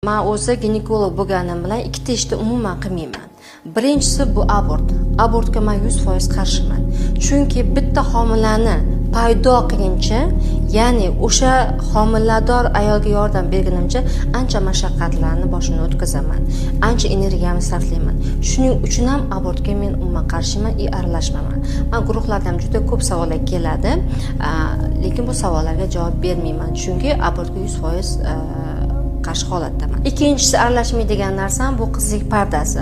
Men o'zi ginekolog bo'lganim bilan ikkita ishni umuman qilmayman. Birinchisi bu abort. Abortga men 100% qarshiman. Chunki bitta homilani paydo qilguncha, ya'ni o'sha homilador ayolga yordam berganimcha ancha mashaqqatlarni boshimdan o'tkazaman. Ancha energiyamni sarflayman. Shuning uchun ham abortga men umuman qarshiman, aralashmayman. Men guruhlardan juda ko'p savollar keladi, lekin bu savollarga javob bermayman, chunki abortga 100% qarshi holatdaman. Ikkinchisi aralashmaydigan narsam bu qizlik pardasi.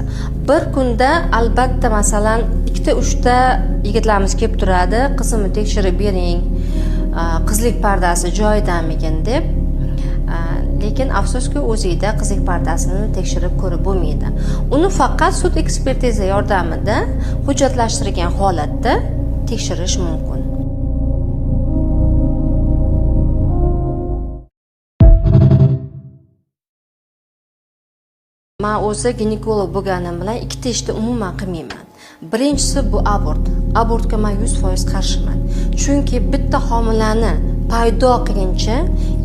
Bir kunda albatta masalan 2-3 ta yigitlarimiz kelib turadi, qizimni tekshirib bering, qizlik pardasi joyidamikin deb. Lekin afsuski o'zingizda qizlik pardasini tekshirib ko'rib bo'lmaydi. Uni faqat sud ekspertiza yordamida hujjatlashtirilgan holatda tekshirish mumkin. Men o'zi ginekolog bo'lganim bilan ikkita ishni umuman qilmayman. Birinchisi bu abort. Abortga men 100% qarshiman. Chunki bitta homilani paydo qilguncha,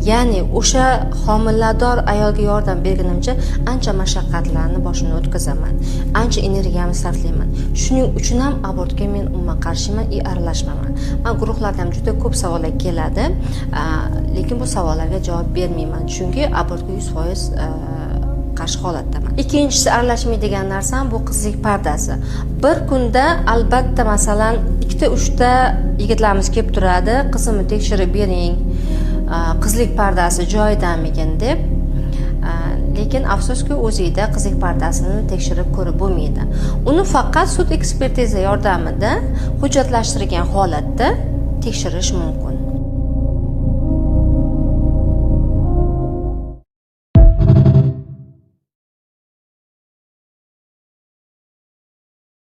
ya'ni o'sha homilador ayolga yordam berganimcha ancha mashaqqatlarni boshimdan o'tkazaman. Ancha energiyamni sarflayman. Shuning uchun ham abortga men umuman qarshiman, aralashmayman. Men guruhlardan juda ko'p savollar keladi, lekin bu savollarga javob bermayman, chunki abortga 100% qarshi holatdaman. Ikkinchisi aralashmaydigan narsam bu qizlik pardasi. Bir kunda albatta masalan 2-3 ta yigitlarimiz kelib turadi, qizimni tekshirib bering, qizlik pardasi joyidamikin deb. Lekin afsuski o'zingizda qizlik pardasini tekshirib ko'rib bo'lmaydi. Uni faqat sud ekspertiza yordamida hujjatlashtirilgan holatda tekshirish mumkin.